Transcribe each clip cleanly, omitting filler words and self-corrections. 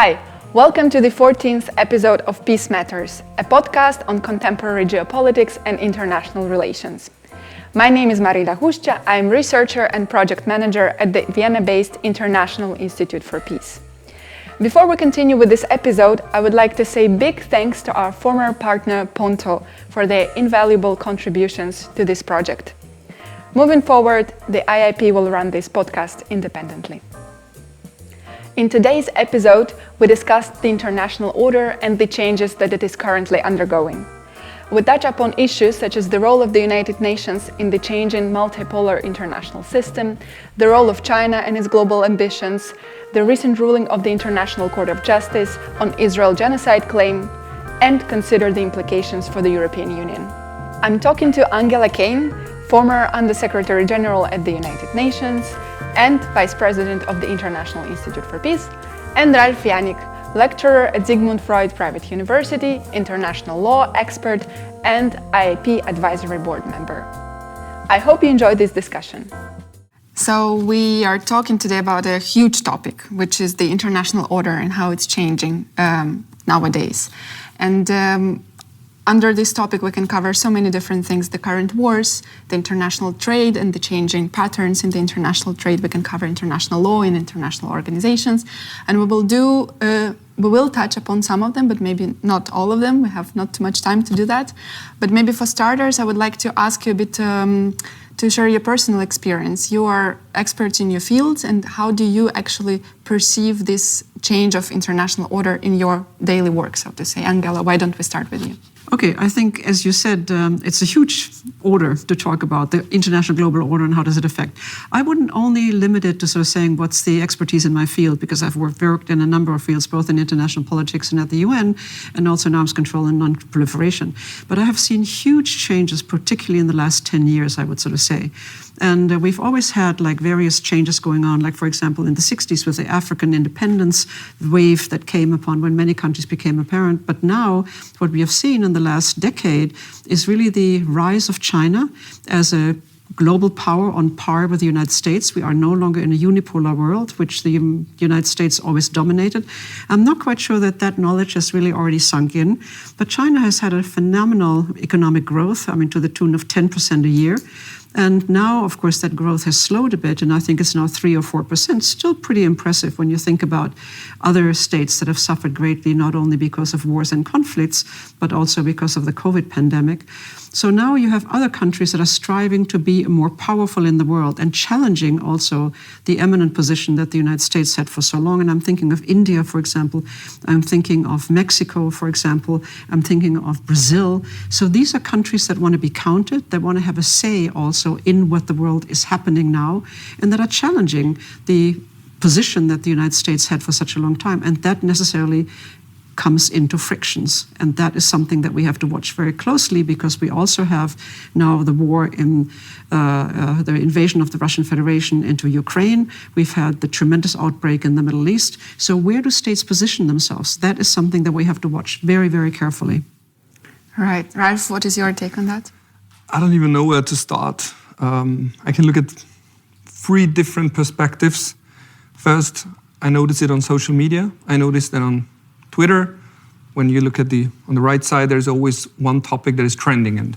Hi, welcome to the 14th episode of Peace Matters, a podcast on contemporary geopolitics and international relations. My name is Marina Hušća. I am researcher and project manager at the Vienna-based International Institute for Peace. Before we continue with this episode, I would like to say big thanks to our former partner Ponto for their invaluable contributions to this project. Moving forward, the IIP will run this podcast independently. In today's episode, we discussed the international order and the changes that it is currently undergoing. We touch upon issues such as the role of the United Nations in the changing multipolar international system, the role of China and its global ambitions, the recent ruling of the International Court of Justice on Israel genocide claim, and consider the implications for the European Union. I'm talking to Angela Kane, former Under-Secretary General at the United Nations and Vice President of the International Institute for Peace, and Ralf Janik, lecturer at Sigmund Freud Private University, international law expert, and IIP Advisory Board member. I hope you enjoyed this discussion. So we are talking today about a huge topic, which is the international order and how it's changing nowadays. And under this topic, we can cover so many different things: the current wars, the international trade, and the changing patterns in the international trade. We can cover international law and international organizations, and we will touch upon some of them, but maybe not all of them. We have not too much time to do that. But maybe for starters, I would like to ask you a bit to share your personal experience. You are experts in your fields, and how do you actually perceive this change of international order in your daily work, so to say? Angela, why don't we start with you? Okay, I think, as you said, it's a huge order to talk about, the international global order and how does it affect. I wouldn't only limit it to sort of saying what's the expertise in my field, because I've worked in a number of fields, both in international politics and at the UN, and also in arms control and non-proliferation. But I have seen huge changes, particularly in the last 10 years, I would sort of say. And we've always had like various changes going on, like, for example, in the 60s with the African independence wave that came upon when many countries became apparent. But now what we have seen in the last decade is really the rise of China as a global power on par with the United States. We are no longer in a unipolar world, which the United States always dominated. I'm not quite sure that that knowledge has really already sunk in, but China has had a phenomenal economic growth, to the tune of 10% a year. And now, of course, that growth has slowed a bit, and I think it's now 3 or 4%. Still pretty impressive when you think about other states that have suffered greatly, not only because of wars and conflicts, but also because of the COVID pandemic. So now you have other countries that are striving to be more powerful in the world and challenging also the eminent position that the United States had for so long. And I'm thinking of India, for example. I'm thinking of Mexico, for example. I'm thinking of Brazil. So these are countries that want to be counted, that want to have a say also in what the world is happening now, and that are challenging the position that the United States had for such a long time. And that necessarily comes into frictions. And that is something that we have to watch very closely, because we also have now the war in the invasion of the Russian Federation into Ukraine. We've had the tremendous outbreak in the Middle East. So where do states position themselves? That is something that we have to watch very, very carefully. Right. Ralf, what is your take on that? I don't even know where to start. I can look at 3 different perspectives. First, I notice it on social media. I notice that on Twitter, when you look at on the right side, there's always one topic that is trending. And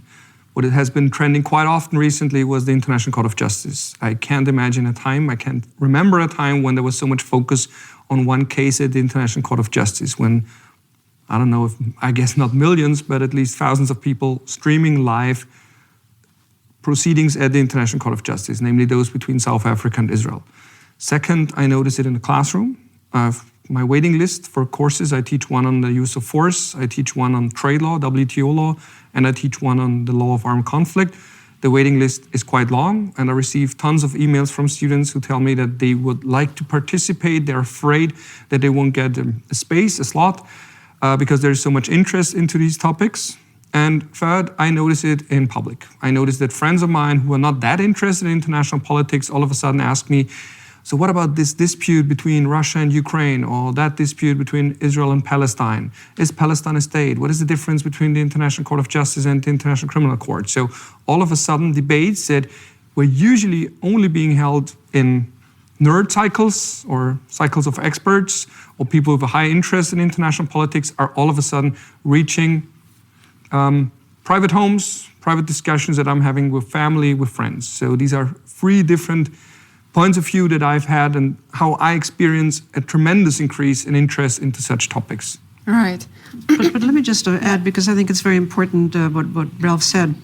what it has been trending quite often recently was the International Court of Justice. I can't remember a time when there was so much focus on one case at the International Court of Justice, when, I guess not millions, but at least thousands of people streaming live proceedings at the International Court of Justice, namely those between South Africa and Israel. Second, I notice it in the classroom. My waiting list for courses, I teach one on the use of force, I teach one on trade law, WTO law, and I teach one on the law of armed conflict. The waiting list is quite long, and I receive tons of emails from students who tell me that they would like to participate. They're afraid that they won't get a slot, because there's so much interest into these topics. And third, I notice it in public. I notice that friends of mine who are not that interested in international politics all of a sudden ask me, so what about this dispute between Russia and Ukraine, or that dispute between Israel and Palestine? Is Palestine a state? What is the difference between the International Court of Justice and the International Criminal Court? So all of a sudden, debates that were usually only being held in nerd cycles or cycles of experts or people with a high interest in international politics are all of a sudden reaching private homes, private discussions that I'm having with family, with friends. So these are 3 different points of view that I've had and how I experience a tremendous increase in interest into such topics. All right. But let me just add, because I think it's very important what Ralph said.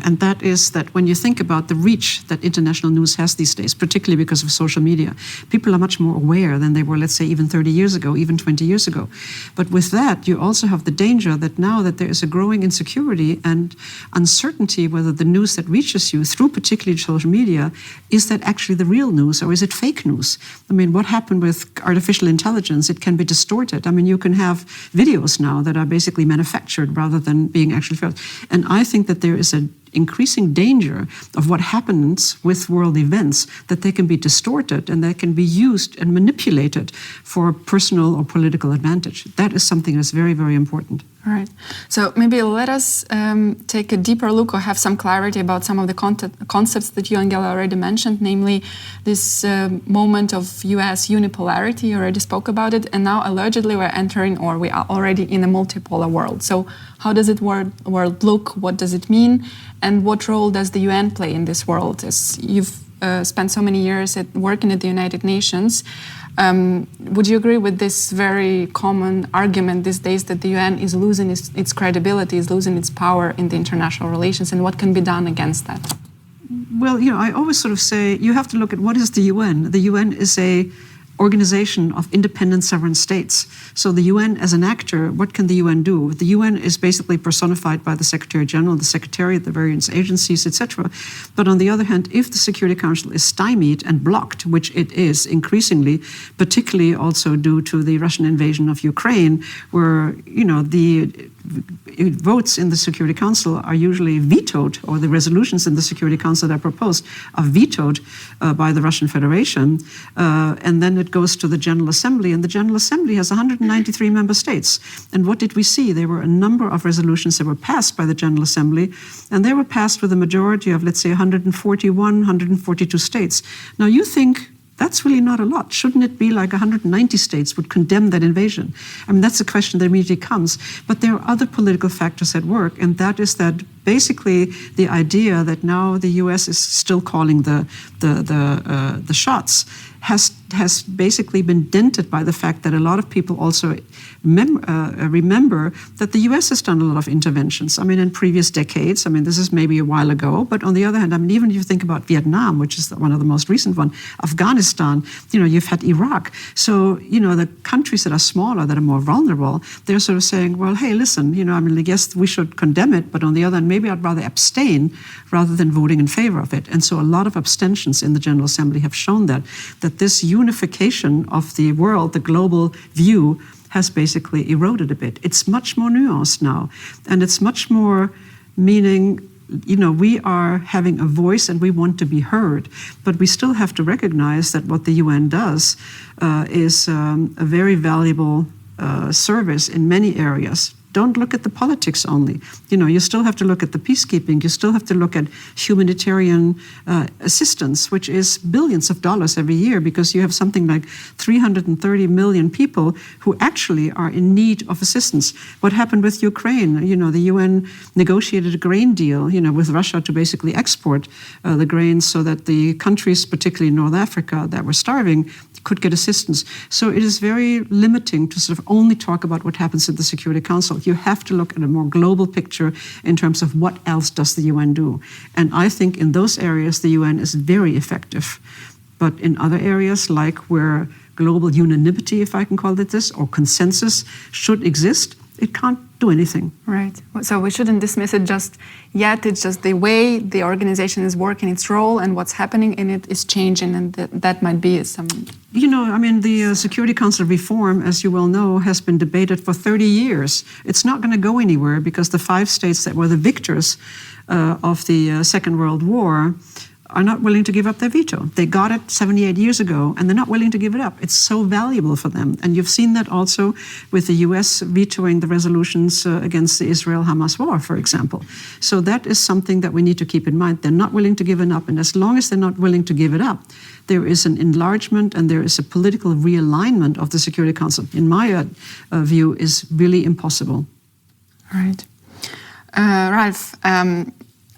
And that is that when you think about the reach that international news has these days, particularly because of social media, people are much more aware than they were, let's say, even 30 years ago, even 20 years ago. But with that, you also have the danger that now that there is a growing insecurity and uncertainty whether the news that reaches you through particularly social media, is that actually the real news or is it fake news? I mean, what happened with artificial intelligence? It can be distorted. I mean, you can have videos now that are basically manufactured rather than being actually felt. And I think that there is an increasing danger of what happens with world events, that they can be distorted and they can be used and manipulated for personal or political advantage. That is something that's very, very important. All right. So maybe let us take a deeper look or have some clarity about some of the concepts that you, Angela, already mentioned, namely this moment of US unipolarity. You already spoke about it. And now allegedly we're entering, or we are already in a multipolar world. So how does it world look? What does it mean? And what role does the UN play in this world? As you've spent so many years working at the United Nations, would you agree with this very common argument these days that the UN is losing its credibility, is losing its power in the international relations, and what can be done against that? Well, I always sort of say you have to look at what is the UN. The UN is a organization of independent sovereign states. So the UN as an actor, what can the UN do? The UN is basically personified by the Secretary General, the Secretariat, the various agencies, etc. But on the other hand, if the Security Council is stymied and blocked, which it is increasingly, particularly also due to the Russian invasion of Ukraine, where the votes in the Security Council are usually vetoed, or the resolutions in the Security Council that are proposed are vetoed by the Russian Federation, and then it goes to the General Assembly, and the General Assembly has 193 member states. And what did we see? There were a number of resolutions that were passed by the General Assembly, and they were passed with a majority of, let's say, 141, 142 states. Now you think, that's really not a lot. Shouldn't it be like 190 states would condemn that invasion? I mean, that's a question that immediately comes. But there are other political factors at work, and that is that basically the idea that now the U.S. is still calling the shots has basically been dented by the fact that a lot of people also remember that the U.S. has done a lot of interventions. I mean, in previous decades. I mean, this is maybe a while ago. But on the other hand, I mean, even if you think about Vietnam, which is one of the most recent ones, Afghanistan, you've had Iraq. So, the countries that are smaller, that are more vulnerable, they're sort of saying, well, hey, listen, I mean, I guess we should condemn it. But on the other hand, maybe I'd rather abstain rather than voting in favor of it. And so a lot of abstentions in the General Assembly have shown that this unification of the world, the global view, has basically eroded a bit. It's much more nuanced now. And it's much more meaning, we are having a voice and we want to be heard. But we still have to recognize that what the UN does is a very valuable service in many areas. Don't look at the politics only. You still have to look at the peacekeeping. You still have to look at humanitarian assistance, which is billions of dollars every year, because you have something like 330 million people who actually are in need of assistance. What happened with Ukraine? The UN negotiated a grain deal, with Russia to basically export the grains so that the countries, particularly in North Africa, that were starving, could get assistance. So it is very limiting to sort of only talk about what happens in the Security Council. You have to look at a more global picture in terms of what else does the UN do. And I think in those areas, the UN is very effective. But in other areas, like where global unanimity, if I can call it this, or consensus should exist, it can't do anything. Right. So we shouldn't dismiss it just yet. It's just the way the organization is working, its role, and what's happening in it is changing, and that might be some... the Security Council reform, as you well know, has been debated for 30 years. It's not going to go anywhere because the 5 states that were the victors of the Second World War are not willing to give up their veto. They got it 78 years ago, and they're not willing to give it up. It's so valuable for them. And you've seen that also with the US vetoing the resolutions against the Israel-Hamas war, for example. So that is something that we need to keep in mind. They're not willing to give it up. And as long as they're not willing to give it up, there is an enlargement and there is a political realignment of the Security Council, in my view, is really impossible. All right. Ralph,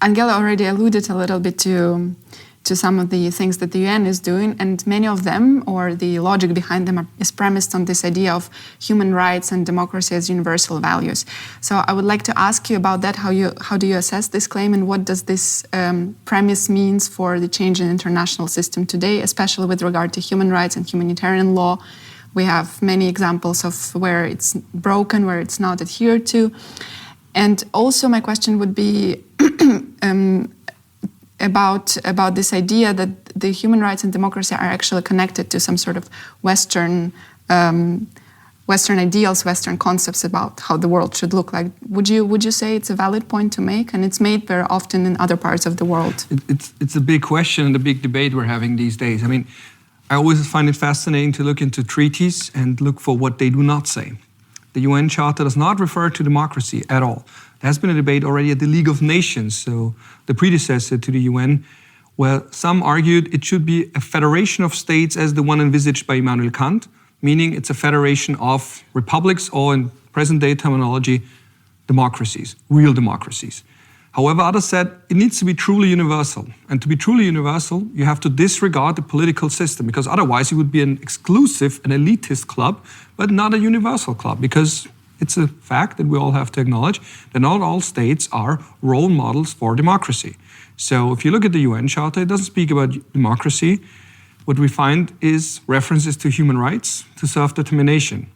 Angela already alluded a little bit to some of the things that the UN is doing, and many of them, or the logic behind them, is premised on this idea of human rights and democracy as universal values. So I would like to ask you about that. How do you assess this claim, and what does this premise means for the change in international system today, especially with regard to human rights and humanitarian law? We have many examples of where it's broken, where it's not adhered to. And also my question would be about this idea that the human rights and democracy are actually connected to some sort of Western ideals, Western concepts about how the world should look like. Would you say it's a valid point to make? And it's made very often in other parts of the world. It's a big question and a big debate we're having these days. I mean, I always find it fascinating to look into treaties and look for what they do not say. The UN Charter does not refer to democracy at all. There has been a debate already at the League of Nations, so the predecessor to the UN, where some argued it should be a federation of states as the one envisaged by Immanuel Kant, meaning it's a federation of republics, or in present-day terminology, democracies, real democracies. However, others said it needs to be truly universal. And to be truly universal, you have to disregard the political system, because otherwise it would be an exclusive, an elitist club, but not a universal club, because it's a fact that we all have to acknowledge that not all states are role models for democracy. So if you look at the UN Charter, it doesn't speak about democracy. What we find is references to human rights, to self-determination.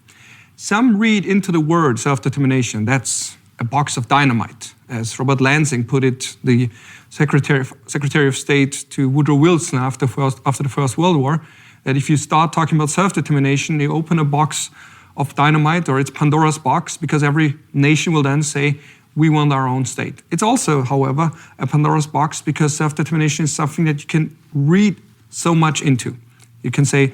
Some read into the word self-determination, that's a box of dynamite. As Robert Lansing put it, the Secretary of State to Woodrow Wilson after the First World War, that if you start talking about self-determination, you open a box of dynamite, or it's Pandora's box, because every nation will then say, we want our own state. It's also, however, a Pandora's box, because self-determination is something that you can read so much into. You can say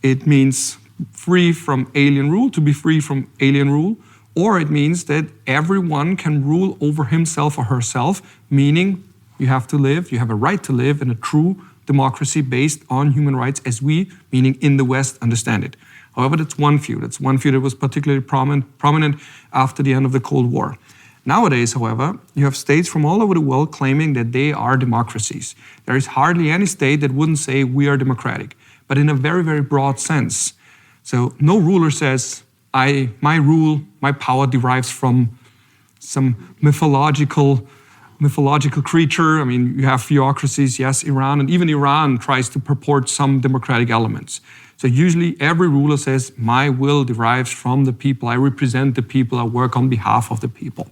it means free from alien rule, to be free from alien rule, or it means that everyone can rule over himself or herself, meaning you have a right to live in a true democracy based on human rights as we, meaning in the West, understand it. However, that's one view. That's one view that was particularly prominent after the end of the Cold War. Nowadays, however, you have states from all over the world claiming that they are democracies. There is hardly any state that wouldn't say we are democratic, but in a very, very broad sense. So no ruler says, my power derives from some mythological creature. I mean, you have theocracies, yes, Iran, and even Iran tries to purport some democratic elements. So usually every ruler says, my will derives from the people, I represent the people, I work on behalf of the people.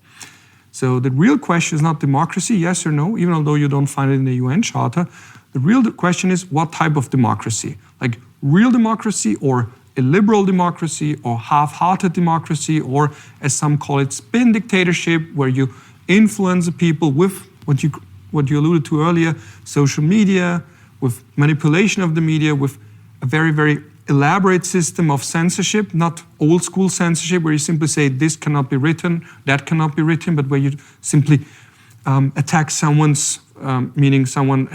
So the real question is not democracy, yes or no, even although you don't find it in the UN Charter. The real question is what type of democracy? Like real democracy, or a liberal democracy, or half-hearted democracy, or as some call it, spin dictatorship, where you influence the people with what you alluded to earlier, social media, with manipulation of the media, with a very, very elaborate system of censorship, not old school censorship where you simply say this cannot be written, that cannot be written, but where you simply attack someone's, meaning someone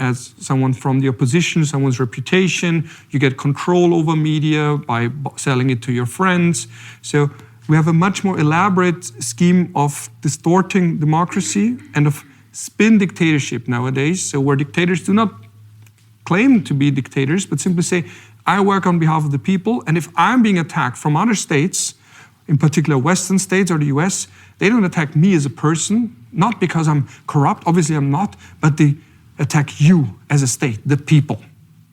from the opposition, someone's reputation. You get control over media by selling it to your friends. So we have a much more elaborate scheme of distorting democracy and of spin dictatorship nowadays. So where dictators do not claim to be dictators, but simply say, I work on behalf of the people, and if I'm being attacked from other states, in particular Western states or the US, they don't attack me as a person, not because I'm corrupt, obviously I'm not, but they attack you as a state, the people.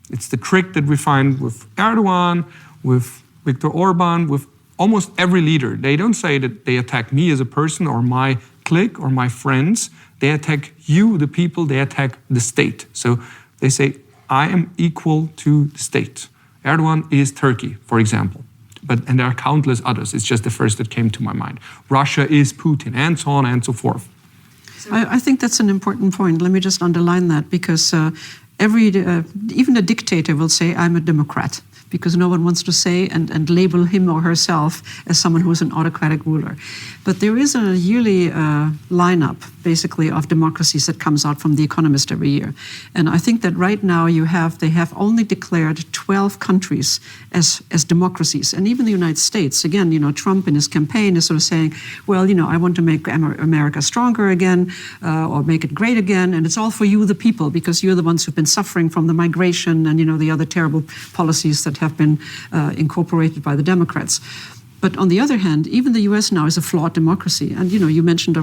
It's the trick that we find with Erdogan, with Viktor Orban, with almost every leader. They don't say that they attack me as a person or my clique or my friends. They attack you, the people, they attack the state. So they say, I am equal to the state. Erdogan is Turkey, for example. And there are countless others. It's just the first that came to my mind. Russia is Putin, and so on and so forth. I think that's an important point. Let me just underline that, because Even a dictator will say, I'm a democrat, because no one wants to say and label him or herself as someone who is an autocratic ruler. But there is a yearly lineup, basically, of democracies that comes out from The Economist every year. And I think that right now they have only declared 12 countries as democracies. And even the United States, again, Trump in his campaign is sort of saying, well, I want to make America stronger again, or make it great again, and it's all for you, the people, because you're the ones who've been suffering from the migration and, the other terrible policies that have been incorporated by the Democrats. But on the other hand, even the US now is a flawed democracy. And, you mentioned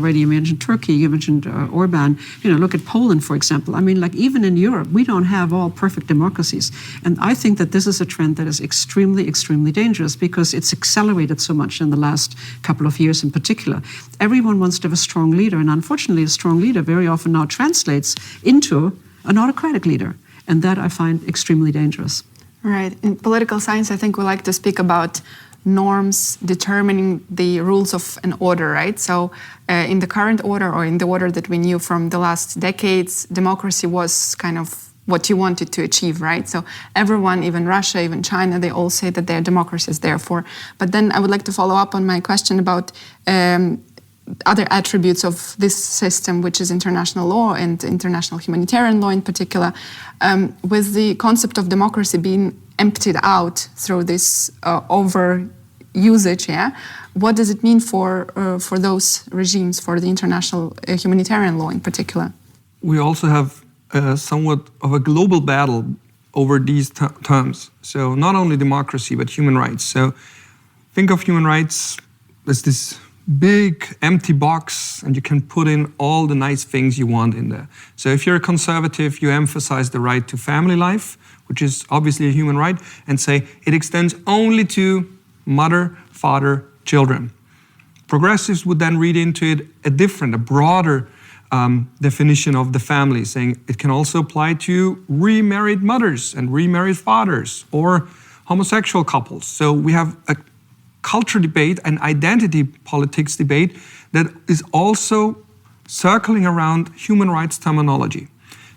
Turkey, you mentioned Orban. Look at Poland, for example. I mean, even in Europe, we don't have all perfect democracies. And I think that this is a trend that is extremely, extremely dangerous because it's accelerated so much in the last couple of years in particular. Everyone wants to have a strong leader. And unfortunately, a strong leader very often now translates into an autocratic leader. And that I find extremely dangerous. Right. In political science, I think we like to speak about norms determining the rules of an order, right? So in the current order, or in the order that we knew from the last decades, democracy was kind of what you wanted to achieve, right? So everyone, even Russia, even China, they all say that they're democracies, therefore. But then I would like to follow up on my question about other attributes of this system, which is international law and international humanitarian law in particular, with the concept of democracy being emptied out through this over usage. What does it mean for those regimes, for the international humanitarian law in particular? We also have somewhat of a global battle over these terms. So not only democracy, but human rights. So think of human rights as this big empty box, and you can put in all the nice things you want in there. So if you're a conservative, you emphasize the right to family life, which is obviously a human right, and say it extends only to mother, father, children. Progressives would then read into it a broader definition of the family, saying it can also apply to remarried mothers and remarried fathers or homosexual couples. So we have a culture debate and identity politics debate that is also circling around human rights terminology.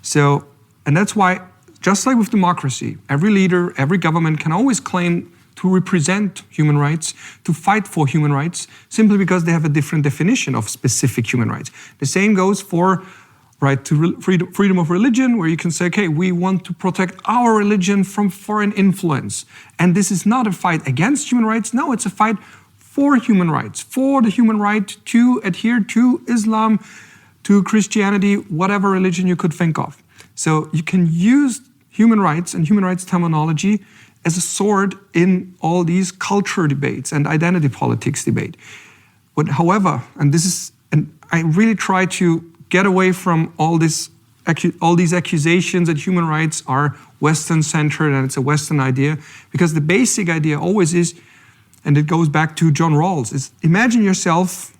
So, and that's why, just like with democracy, every leader, every government can always claim to represent human rights, to fight for human rights, simply because they have a different definition of specific human rights. The same goes for right to freedom of religion, where you can say, okay, we want to protect our religion from foreign influence. And this is not a fight against human rights. No, it's a fight for human rights, for the human right to adhere to Islam, to Christianity, whatever religion you could think of. So you can use human rights and human rights terminology as a sword in all these culture debates and identity politics debate. But however, and I really try to get away from all these accusations that human rights are Western-centered and it's a Western idea, because the basic idea always is, and it goes back to John Rawls, is imagine yourself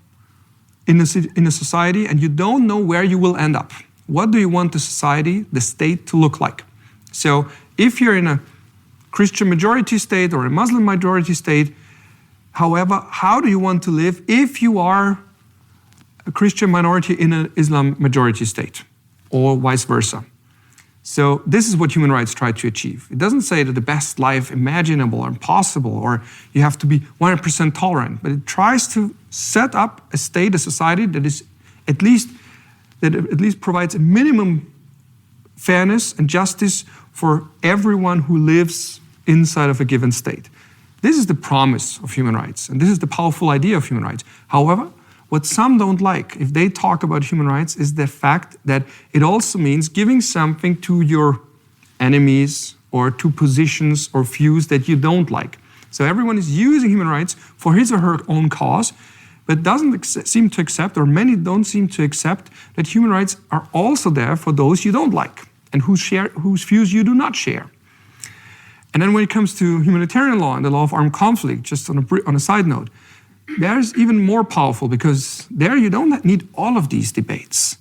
in a society and you don't know where you will end up. What do you want the society, the state, to look like? So if you're in a Christian majority state or a Muslim majority state, however, how do you want to live if you are a Christian minority in an Islam majority state, or vice versa? So this is what human rights try to achieve. It doesn't say that the best life imaginable or possible, or you have to be 100% tolerant, but it tries to set up a state, a society that is at least provides a minimum fairness and justice for everyone who lives inside of a given state. This is the promise of human rights, and this is the powerful idea of human rights. However, what some don't like, if they talk about human rights, is the fact that it also means giving something to your enemies or to positions or views that you don't like. So everyone is using human rights for his or her own cause, but doesn't seem to accept, or many don't seem to accept, that human rights are also there for those you don't like and whose views you do not share. And then when it comes to humanitarian law and the law of armed conflict, just on a side note, there's even more powerful, because there you don't need all of these debates.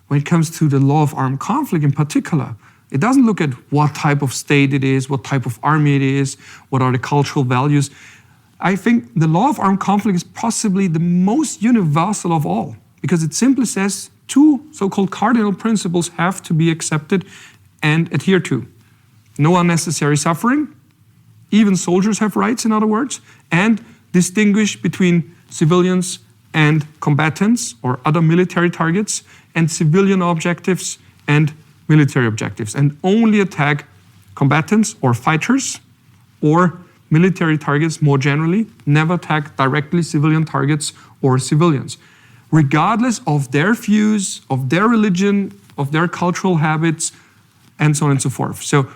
When it comes to the law of armed conflict in particular, it doesn't look at what type of state it is, what type of army it is, what are the cultural values. I think the law of armed conflict is possibly the most universal of all, because it simply says two so-called cardinal principles have to be accepted and adhere to. No unnecessary suffering. Even soldiers have rights, in other words, and distinguish between civilians and combatants or other military targets, and civilian objectives and military objectives, and only attack combatants or fighters or military targets more generally, never attack directly civilian targets or civilians, regardless of their views, of their religion, of their cultural habits, and so on and so forth. So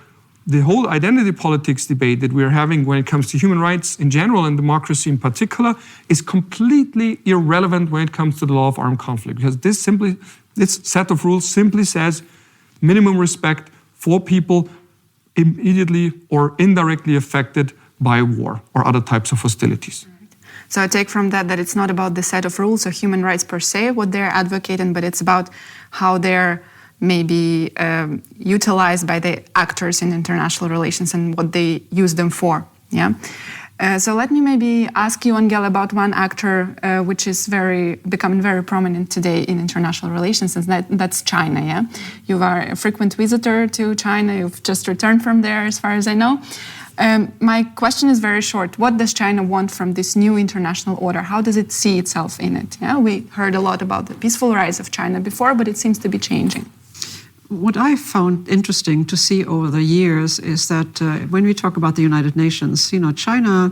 the whole identity politics debate that we're having when it comes to human rights in general and democracy in particular is completely irrelevant when it comes to the law of armed conflict, because this set of rules simply says minimum respect for people immediately or indirectly affected by war or other types of hostilities. So I take from that it's not about the set of rules or human rights per se, what they're advocating, but it's about how they're maybe utilized by the actors in international relations and what they use them for. Yeah. So let me maybe ask you, Angela, about one actor which is becoming very prominent today in international relations, and that's China. Yeah, you are a frequent visitor to China. You've just returned from there, as far as I know. My question is very short. What does China want from this new international order? How does it see itself in it? Yeah, we heard a lot about the peaceful rise of China before, but it seems to be changing. What I found interesting to see over the years is that when we talk about the United Nations, China,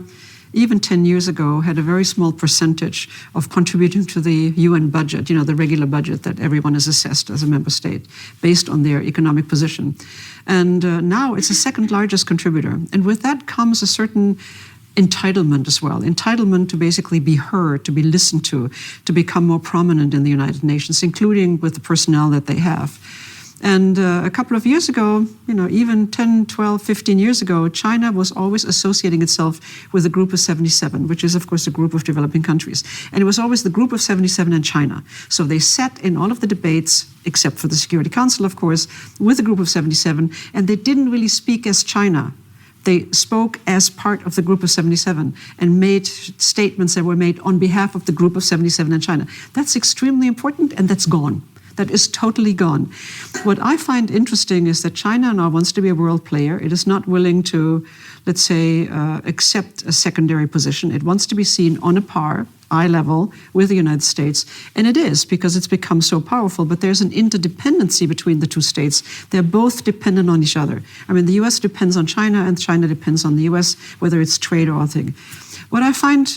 even 10 years ago, had a very small percentage of contributing to the UN budget, the regular budget that everyone is assessed as a member state, based on their economic position. And now it's the second largest contributor. And with that comes a certain entitlement as well, entitlement to basically be heard, to be listened to become more prominent in the United Nations, including with the personnel that they have. And a couple of years ago, even 10, 12, 15 years ago, China was always associating itself with the Group of 77, which is, of course, a group of developing countries. And it was always the Group of 77 and China. So they sat in all of the debates, except for the Security Council, of course, with the Group of 77, and they didn't really speak as China. They spoke as part of the Group of 77 and made statements that were made on behalf of the Group of 77 and China. That's extremely important, and that's gone. That is totally gone. What I find interesting is that China now wants to be a world player. It is not willing to, let's say, accept a secondary position. It wants to be seen on a par, eye level, with the United States. And it is, because it's become so powerful. But there's an interdependency between the two states. They're both dependent on each other. I mean, the US depends on China, and China depends on the US, whether it's trade or other thing. What I find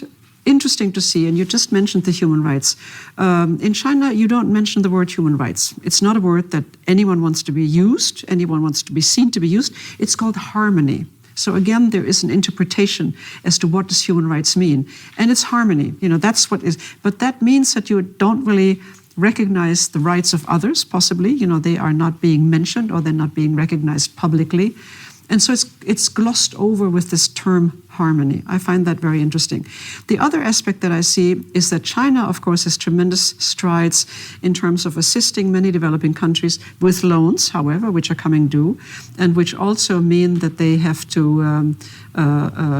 interesting to see, and you just mentioned the human rights. In China, you don't mention the word human rights. It's not a word that anyone wants to be used, anyone wants to be seen to be used. It's called harmony. So again, there is an interpretation as to what does human rights mean. And it's harmony, that's what is. But that means that you don't really recognize the rights of others, possibly. They are not being mentioned or they're not being recognized publicly. And so it's glossed over with this term harmony. I find that very interesting. The other aspect that I see is that China, of course, has tremendous strides in terms of assisting many developing countries with loans, however, which are coming due, and which also mean that they have to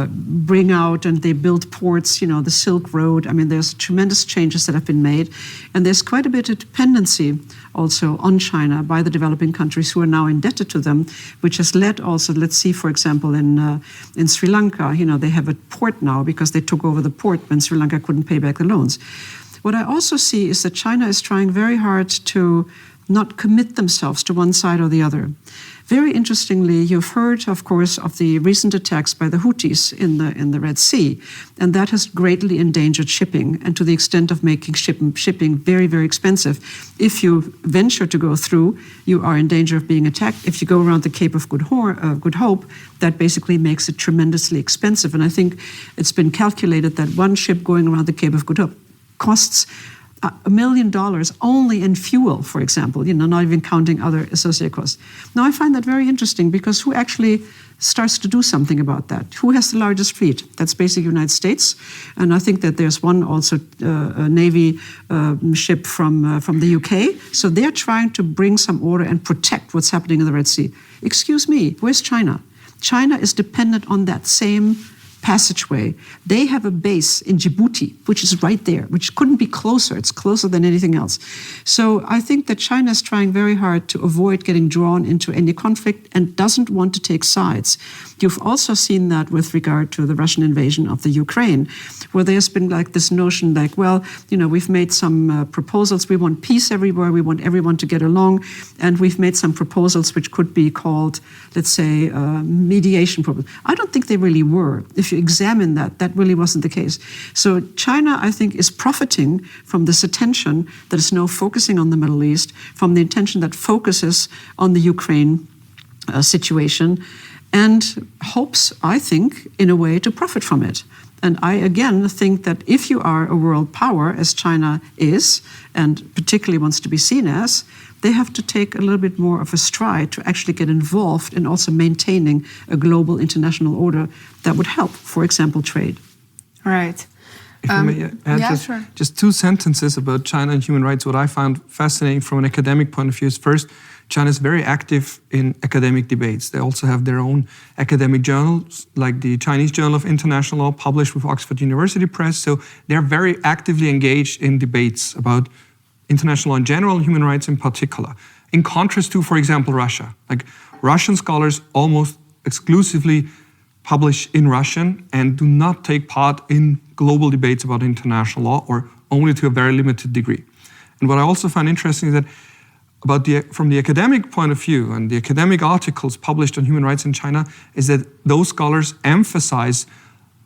bring out and they build ports, the Silk Road. I mean, there's tremendous changes that have been made. And there's quite a bit of dependency also on China by the developing countries who are now indebted to them, which has led also, let's see, for example, in Sri Lanka, they have a port now because they took over the port when Sri Lanka couldn't pay back the loans. What I also see is that China is trying very hard to not commit themselves to one side or the other. Very interestingly, you've heard, of course, of the recent attacks by the Houthis in the Red Sea, and that has greatly endangered shipping, and to the extent of making shipping very, very expensive. If you venture to go through, you are in danger of being attacked. If you go around the Cape of Good Hope, that basically makes it tremendously expensive. And I think it's been calculated that one ship going around the Cape of Good Hope costs $1 million only in fuel, for example, not even counting other associated costs. Now, I find that very interesting because who actually starts to do something about that? Who has the largest fleet? That's basically the United States. And I think that there's one also a Navy ship from the UK. So they're trying to bring some order and protect what's happening in the Red Sea. Excuse me, where's China? China is dependent on that same passageway. They have a base in Djibouti, which is right there, which couldn't be closer. It's closer than anything else. So I think that China is trying very hard to avoid getting drawn into any conflict and doesn't want to take sides. You've also seen that with regard to the Russian invasion of the Ukraine, where there's been like this notion like, well, we've made some proposals. We want peace everywhere. We want everyone to get along. And we've made some proposals which could be called, let's say, mediation proposals. I don't think they really were. If you examine that, that really wasn't the case. So China, I think, is profiting from this attention that is now focusing on the Middle East, from the attention that focuses on the Ukraine situation, and hopes, I think, in a way to profit from it. And I, again, think that if you are a world power, as China is, and particularly wants to be seen as, they have to take a little bit more of a stride to actually get involved in also maintaining a global international order that would help, for example, trade. Right. If I may add just 2 sentences about China and human rights. What I found fascinating from an academic point of view is, first, China is very active in academic debates. They also have their own academic journals, like the Chinese Journal of International Law, published with Oxford University Press. So they're very actively engaged in debates about international law in general and human rights in particular. In contrast to, for example, Russia. Like, Russian scholars almost exclusively publish in Russian and do not take part in global debates about international law, or only to a very limited degree. And what I also find interesting is that from the academic point of view, and the academic articles published on human rights in China, is that those scholars emphasize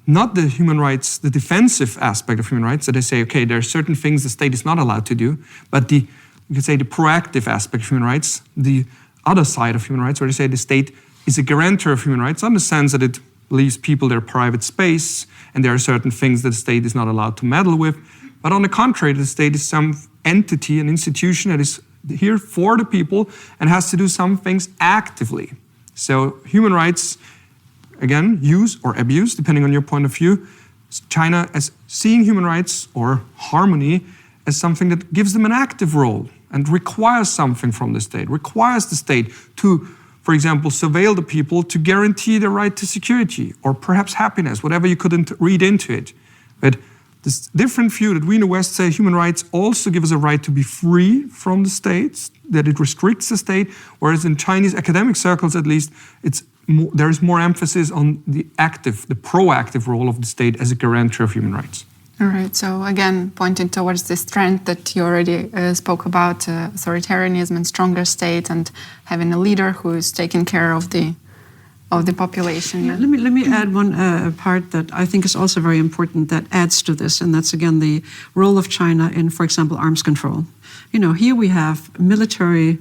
not the human rights, the defensive aspect of human rights, that they say, okay, there are certain things the state is not allowed to do, but you could say the proactive aspect of human rights, the other side of human rights, where they say the state is a guarantor of human rights, in the sense that it leaves people their private space, and there are certain things that the state is not allowed to meddle with. But on the contrary, the state is some entity, an institution that is here for the people and has to do some things actively. So human rights, again, use or abuse, depending on your point of view, China as seeing human rights or harmony as something that gives them an active role and requires something from the state, requires the state to, for example, surveil the people to guarantee the right to security or perhaps happiness, whatever you could read into it. But this different view that we in the West say human rights also give us a right to be free from the state, that it restricts the state, whereas in Chinese academic circles at least, there is more emphasis on the proactive role of the state as a guarantor of human rights. All right. So again, pointing towards this trend that you already spoke about, authoritarianism and stronger state, and having a leader who is taking care of the population. Yeah. Let me add one part that I think is also very important that adds to this, and that's again the role of China in, for example, arms control. Here we have military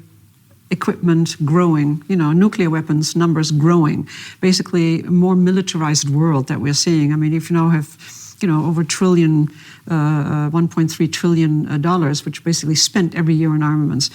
equipment growing, nuclear weapons numbers growing, basically a more militarized world that we're seeing. I mean, if you now have over $1.3 trillion, which basically spent every year on armaments.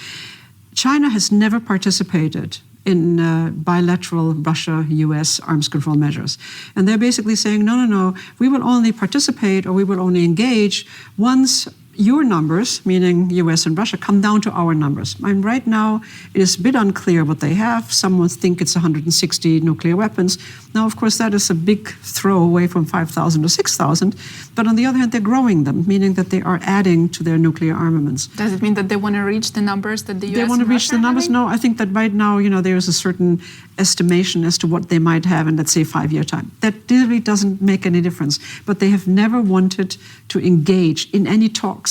China has never participated in bilateral Russia-US arms control measures. And they're basically saying, no, we will only participate or we will only engage once your numbers, meaning US and Russia, come down to our numbers. And right now, it is a bit unclear what they have. Some would think it's 160 nuclear weapons. Now, of course, that is a big throw away from 5,000 to 6,000. But on the other hand, they're growing them, meaning that they are adding to their nuclear armaments. Does it mean that they want to reach the numbers that the US They want to reach the numbers? No, I think that right now, there is a certain estimation as to what they might have in, let's say, 5-year time. That really doesn't make any difference. But they have never wanted to engage in any talks.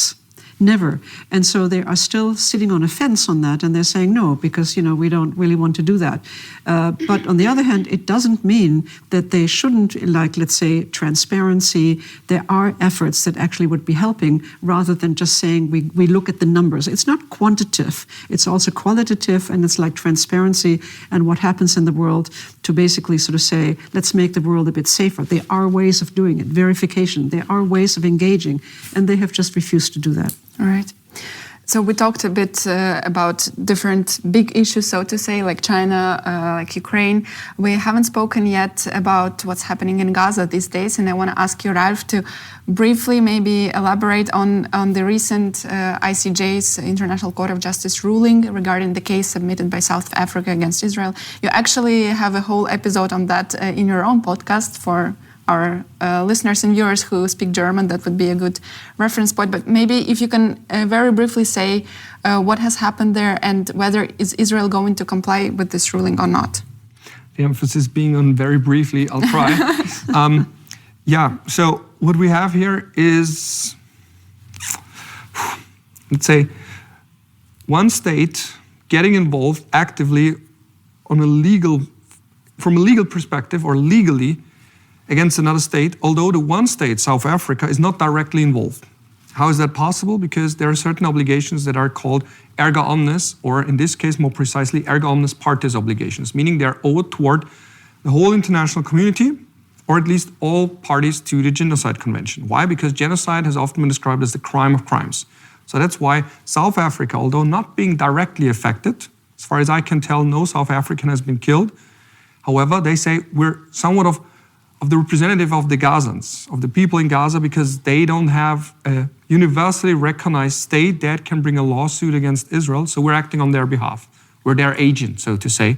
Never. And so they are still sitting on a fence on that, and they're saying no, because, we don't really want to do that. But on the other hand, it doesn't mean that they shouldn't, like, let's say, transparency. There are efforts that actually would be helping, rather than just saying we look at the numbers. It's not quantitative. It's also qualitative, and it's like transparency and what happens in the world to basically sort of say, let's make the world a bit safer. There are ways of doing it, verification. There are ways of engaging, and they have just refused to do that. All right. So we talked a bit about different big issues, so to say, like China, like Ukraine. We haven't spoken yet about what's happening in Gaza these days, and I want to ask you, Ralph, to briefly maybe elaborate on the recent ICJ's, International Court of Justice ruling regarding the case submitted by South Africa against Israel. You actually have a whole episode on that in your own podcast for our listeners and viewers who speak German, that would be a good reference point. But maybe if you can very briefly say what has happened there and whether is Israel going to comply with this ruling or not. The emphasis being on very briefly, I'll try. So what we have here is, let's say, one state getting involved actively from a legal perspective or legally against another state, although the one state, South Africa, is not directly involved. How is that possible? Because there are certain obligations that are called erga omnes, or in this case, more precisely, erga omnes partes obligations, meaning they are owed toward the whole international community, or at least all parties to the Genocide Convention. Why? Because genocide has often been described as the crime of crimes. So that's why South Africa, although not being directly affected, as far as I can tell, no South African has been killed. However, they say we're somewhat of the representative of the Gazans, of the people in Gaza, because they don't have a universally recognized state that can bring a lawsuit against Israel. So we're acting on their behalf. We're their agent, so to say.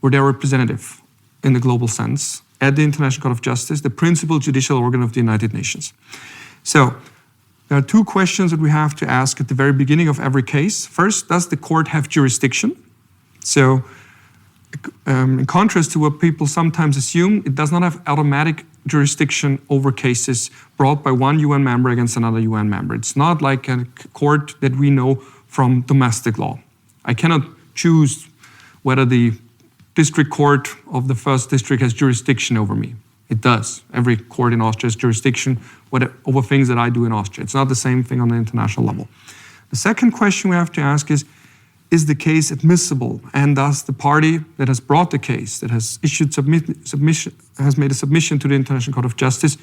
We're their representative in the global sense at the International Court of Justice, the principal judicial organ of the United Nations. So there are two questions that we have to ask at the very beginning of every case. First, does the court have jurisdiction? So in contrast to what people sometimes assume, it does not have automatic jurisdiction over cases brought by one UN member against another UN member. It's not like a court that we know from domestic law. I cannot choose whether the district court of the first district has jurisdiction over me. It does. Every court in Austria has jurisdiction over things that I do in Austria. It's not the same thing on the international level. The second question we have to ask is the case admissible? And does the party that has brought the case, that has issued submission, has made a submission to the International Court of Justice,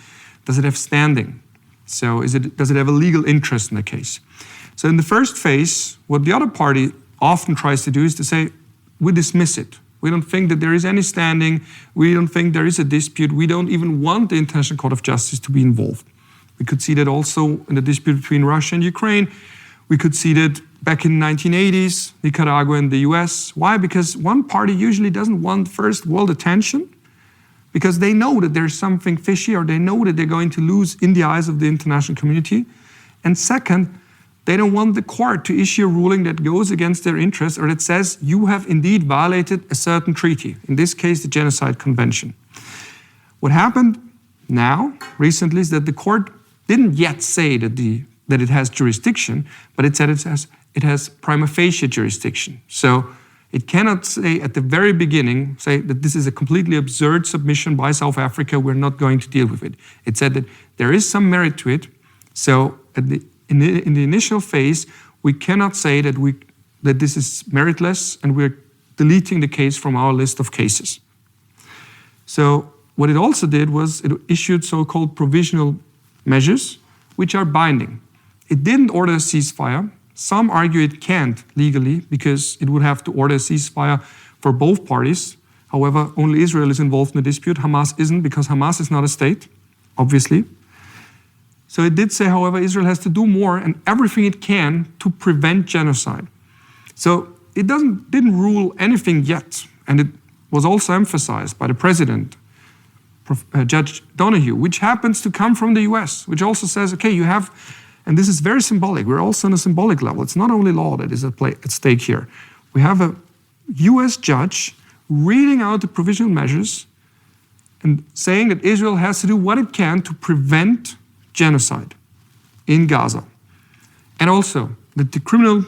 does it have standing? So does it have a legal interest in the case? So in the first phase, what the other party often tries to do is to say, we dismiss it. We don't think that there is any standing. We don't think there is a dispute. We don't even want the International Court of Justice to be involved. We could see that also in the dispute between Russia and Ukraine. We could see that back in the 1980s, Nicaragua and the US. Why? Because one party usually doesn't want first world attention because they know that there's something fishy or they know that they're going to lose in the eyes of the international community. And second, they don't want the court to issue a ruling that goes against their interests or that says you have indeed violated a certain treaty, in this case, the Genocide Convention. What happened now, recently, is that the court didn't yet say that it has jurisdiction, but it said it has prima facie jurisdiction. So it cannot say at the very beginning, say that this is a completely absurd submission by South Africa, we're not going to deal with it. It said that there is some merit to it. So in the initial phase, we cannot say that this is meritless and we're deleting the case from our list of cases. So what it also did was it issued so-called provisional measures, which are binding. It didn't order a ceasefire. Some argue it can't legally because it would have to order a ceasefire for both parties. However, only Israel is involved in the dispute. Hamas isn't because Hamas is not a state, obviously. So it did say, however, Israel has to do more and everything it can to prevent genocide. So it didn't rule anything yet. And it was also emphasized by the president, Judge Donahue, which happens to come from the US, which also says, okay, you have, and this is very symbolic. We're also on a symbolic level. It's not only law that is at stake here. We have a US judge reading out the provisional measures and saying that Israel has to do what it can to prevent genocide in Gaza. And also that the criminal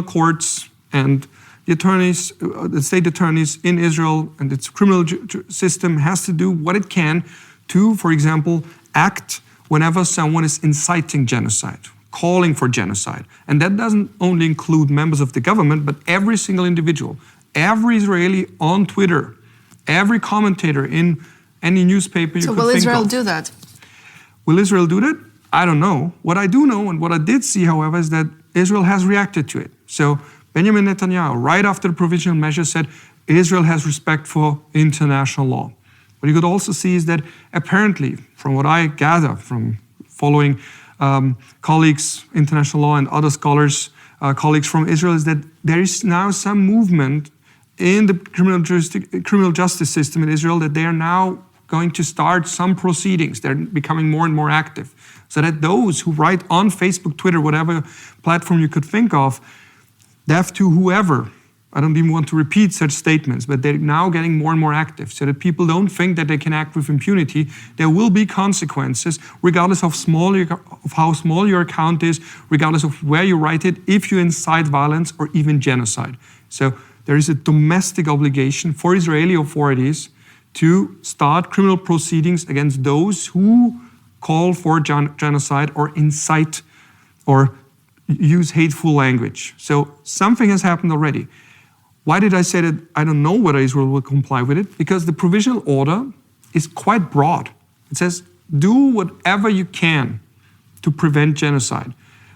courts and the attorneys, the state attorneys in Israel and its criminal system has to do what it can to, for example, act whenever someone is inciting genocide, calling for genocide. And that doesn't only include members of the government, but every single individual, every Israeli on Twitter, every commentator in any newspaper you could think of. So will Israel do that? Will Israel do that? I don't know. What I do know and what I did see, however, is that Israel has reacted to it. So Benjamin Netanyahu, right after the provisional measure, said Israel has respect for international law. What you could also see is that apparently, from what I gather from following colleagues, international law and other scholars, colleagues from Israel, is that there is now some movement in the criminal justice system in Israel that they are now going to start some proceedings. They're becoming more and more active. So that those who write on Facebook, Twitter, whatever platform you could think of, deaf to whoever, I don't even want to repeat such statements, but they're now getting more and more active so that people don't think that they can act with impunity. There will be consequences, regardless of how small your account is, regardless of where you write it, if you incite violence or even genocide. So there is a domestic obligation for Israeli authorities to start criminal proceedings against those who call for genocide or incite or use hateful language. So something has happened already. Why did I say that I don't know whether Israel will comply with it? Because the provisional order is quite broad. It says, do whatever you can to prevent genocide.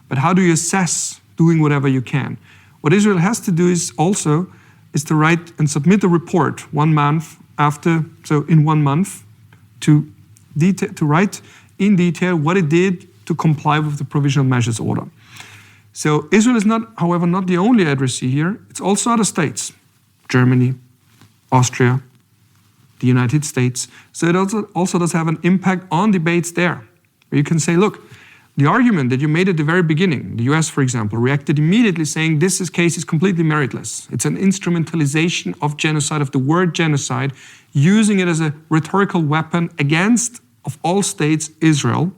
But how do you assess doing whatever you can? What Israel has to do is to write and submit a report 1 month after, so in 1 month, to write in detail what it did to comply with the provisional measures order. So Israel is not, however, not the only addressee here. It's also other states, Germany, Austria, the United States. So it also does have an impact on debates there, where you can say, look, the argument that you made at the very beginning, the US, for example, reacted immediately saying this case is completely meritless. It's an instrumentalization of genocide, of the word genocide, using it as a rhetorical weapon against, of all states, Israel.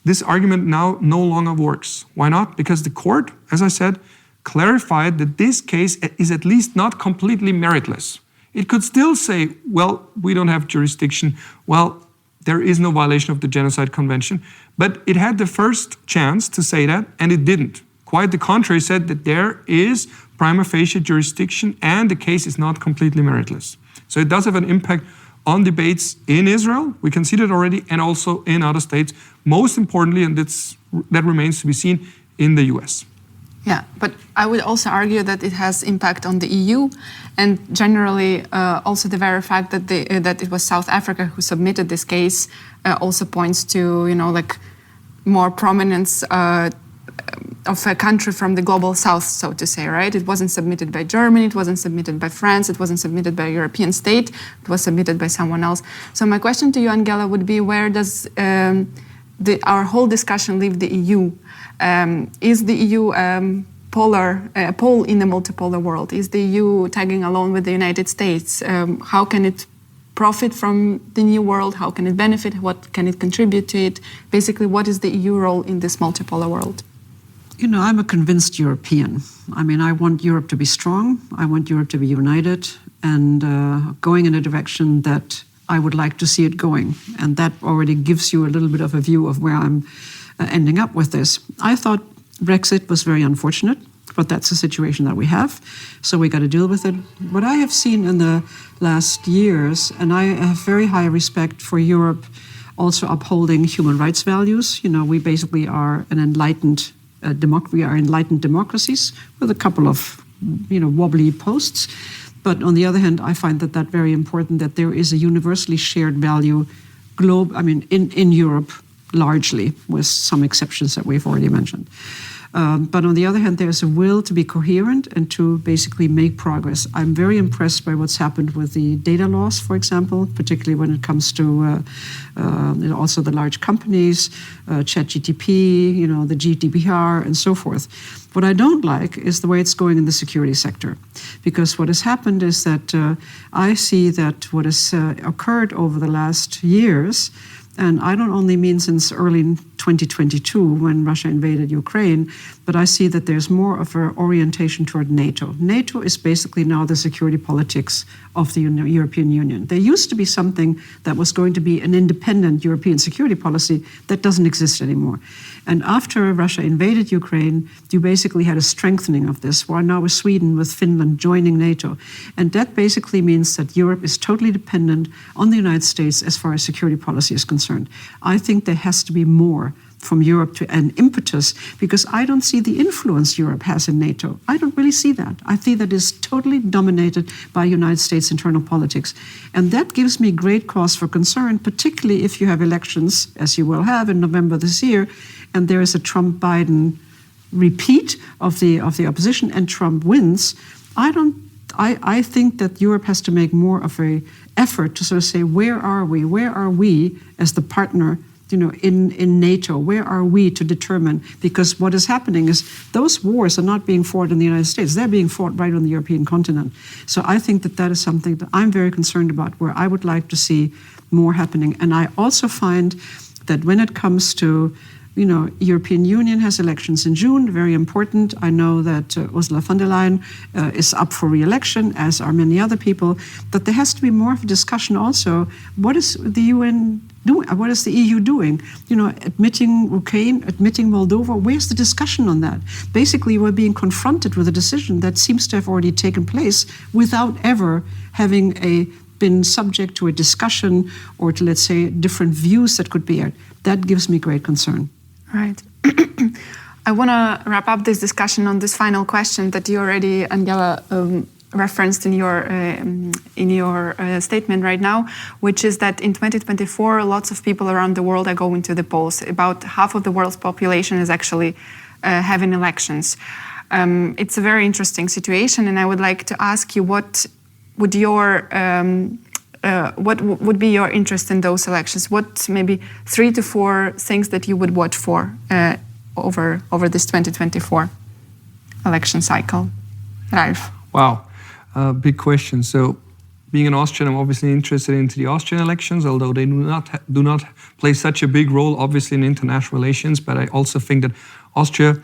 This argument now no longer works. Why not? Because the court, as I said, clarified that this case is at least not completely meritless. It could still say, well, we don't have jurisdiction. Well, there is no violation of the Genocide Convention. But it had the first chance to say that, and it didn't. Quite the contrary, said that there is prima facie jurisdiction and the case is not completely meritless. So it does have an impact on debates in Israel, we can see that already, and also in other states. Most importantly, and that remains to be seen, in the US. Yeah, but I would also argue that it has impact on the EU, and generally also the very fact that that it was South Africa who submitted this case also points to more prominence of a country from the global south, so to say, right? It wasn't submitted by Germany, it wasn't submitted by France, it wasn't submitted by a European state, it was submitted by someone else. So my question to you, Angela, would be, where does our whole discussion leave the EU? Is the EU a pole in the multipolar world? Is the EU tagging along with the United States? How can it profit from the new world? How can it benefit? What can it contribute to it? Basically, what is the EU role in this multipolar world? You know, I'm a convinced European. I mean, I want Europe to be strong. I want Europe to be united and going in a direction that I would like to see it going. And that already gives you a little bit of a view of where I'm ending up with this. I thought Brexit was very unfortunate, but that's the situation that we have. So we got to deal with it. What I have seen in the last years, and I have very high respect for Europe also upholding human rights values. You know, we basically are an enlightened we are enlightened democracies with a couple of, wobbly posts. But on the other hand, I find that very important, that there is a universally shared value in Europe largely, with some exceptions that we've already mentioned. But on the other hand, there's a will to be coherent and to basically make progress. I'm very impressed by what's happened with the data laws, for example, particularly when it comes to also the large companies, ChatGPT, the GDPR, and so forth. What I don't like is the way it's going in the security sector, because what has happened is that I see that what has occurred over the last years, and I don't only mean since early 2022 when Russia invaded Ukraine, but I see that there's more of an orientation toward NATO. NATO is basically now the security politics of the European Union. There used to be something that was going to be an independent European security policy that doesn't exist anymore. And after Russia invaded Ukraine, you basically had a strengthening of this, where now with Sweden, with Finland joining NATO. And that basically means that Europe is totally dependent on the United States as far as security policy is concerned. I think there has to be more from Europe to an impetus, because I don't see the influence Europe has in NATO. I don't really see that. I see that it's totally dominated by United States internal politics. And that gives me great cause for concern, particularly if you have elections, as you will have in November this year, and there is a Trump-Biden repeat of the opposition and Trump wins. I think that Europe has to make more of an effort to sort of say, where are we? Where are we as the partner, in NATO? Where are we to determine? Because what is happening is those wars are not being fought in the United States. They're being fought right on the European continent. So I think that is something that I'm very concerned about, where I would like to see more happening. And I also find that when it comes to European Union has elections in June, very important. I know that Ursula von der Leyen is up for re-election, as are many other people, that there has to be more of a discussion also. What is the UN doing? What is the EU doing? Admitting Ukraine, admitting Moldova, where's the discussion on that? Basically, we're being confronted with a decision that seems to have already taken place without ever having been subject to a discussion or to, let's say, different views that could be aired. That gives me great concern. Right. I want to wrap up this discussion on this final question that you already, Angela, referenced in your statement right now, which is that in 2024, lots of people around the world are going to the polls. About half of the world's population is actually having elections. It's a very interesting situation, and I would like to ask you, what would be your interest in those elections? What maybe 3 to 4 things that you would watch for over this 2024 election cycle? Ralf. Wow, big question. So, being an Austrian, I'm obviously interested into the Austrian elections, although they do not play such a big role, obviously, in international relations. But I also think that Austria,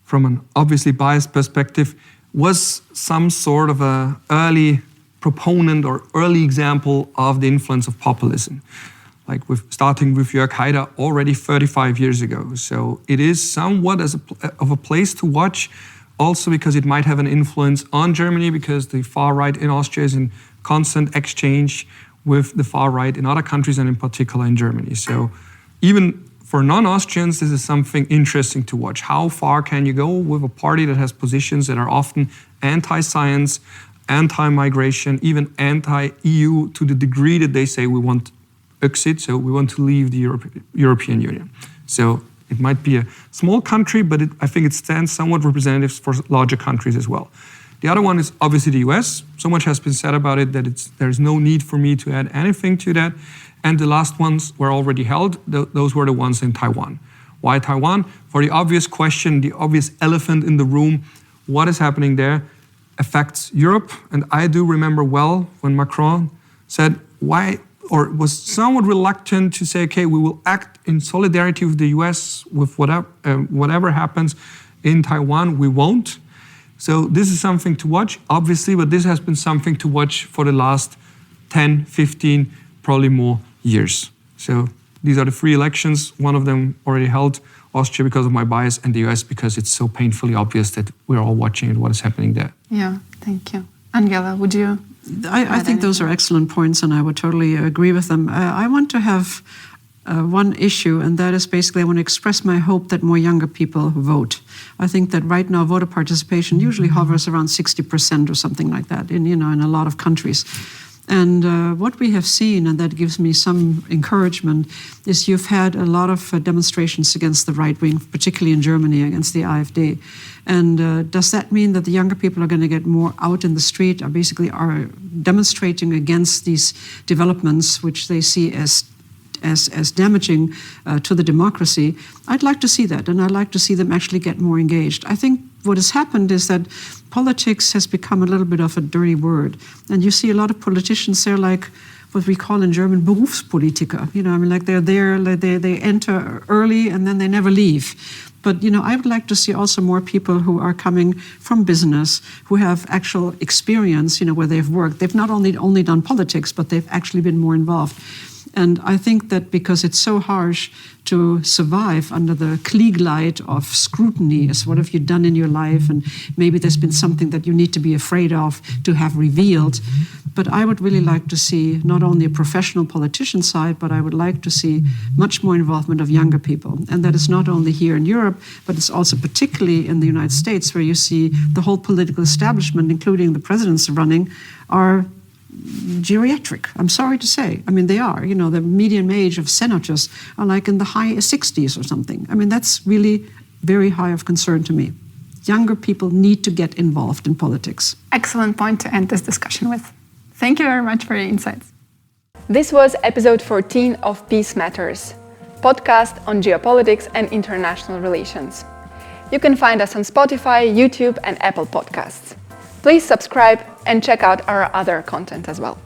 from an obviously biased perspective, was some sort of an early proponent or early example of the influence of populism, like starting with Jörg Haider already 35 years ago. So it is somewhat of a place to watch, also because it might have an influence on Germany, because the far right in Austria is in constant exchange with the far right in other countries, and in particular in Germany. So even for non-Austrians, this is something interesting to watch. How far can you go with a party that has positions that are often anti-science, anti-migration, even anti-EU, to the degree that they say we want exit, so we want to leave the European Union. So it might be a small country, but I think it stands somewhat representative for larger countries as well. The other one is obviously the US. So much has been said about it that there's no need for me to add anything to that. And the last ones were already held. Those were the ones in Taiwan. Why Taiwan? For the obvious question, the obvious elephant in the room, what is happening there affects Europe. And I do remember well when Macron said was somewhat reluctant to say, okay, we will act in solidarity with the US with whatever happens in Taiwan, we won't. So this is something to watch, obviously, but this has been something to watch for the last 10, 15, probably more years. So these are the 3 elections. One of them already held, Austria because of my bias, and the US because it's so painfully obvious that we're all watching what is happening there. Yeah, thank you. Angela, would you? I think those are excellent points, and I would totally agree with them. I want to have one issue, and that is basically I want to express my hope that more younger people vote. I think that right now voter participation usually hovers around 60% or something like that in a lot of countries. And what we have seen, and that gives me some encouragement, is you've had a lot of demonstrations against the right wing, particularly in Germany, against the AfD. And does that mean that the younger people are going to get more out in the street, or basically are demonstrating against these developments, which they see as damaging to the democracy? I'd like to see that, and I'd like to see them actually get more engaged. I think what has happened is that politics has become a little bit of a dirty word, and you see a lot of politicians, they're like what we call in German Berufspolitiker. Like they're there, like they enter early and then they never leave. But I would like to see also more people who are coming from business, who have actual experience, where they've worked. They've not only done politics, but they've actually been more involved. And I think that because it's so harsh to survive under the Klieg light of scrutiny, as what have you done in your life, and maybe there's been something that you need to be afraid of to have revealed. But I would really like to see not only a professional politician side, but I would like to see much more involvement of younger people. And that is not only here in Europe, but it's also particularly in the United States, where you see the whole political establishment, including the presidents running, are geriatric, I'm sorry to say. They are. The median age of senators are like in the high 60s or something. That's really very high of concern to me. younger people need to get involved in politics. Excellent point to end this discussion with. Thank you very much for your insights. This was episode 14 of Peace Matters, podcast on geopolitics and international relations. You can find us on Spotify, YouTube, and Apple Podcasts. Please subscribe and check out our other content as well.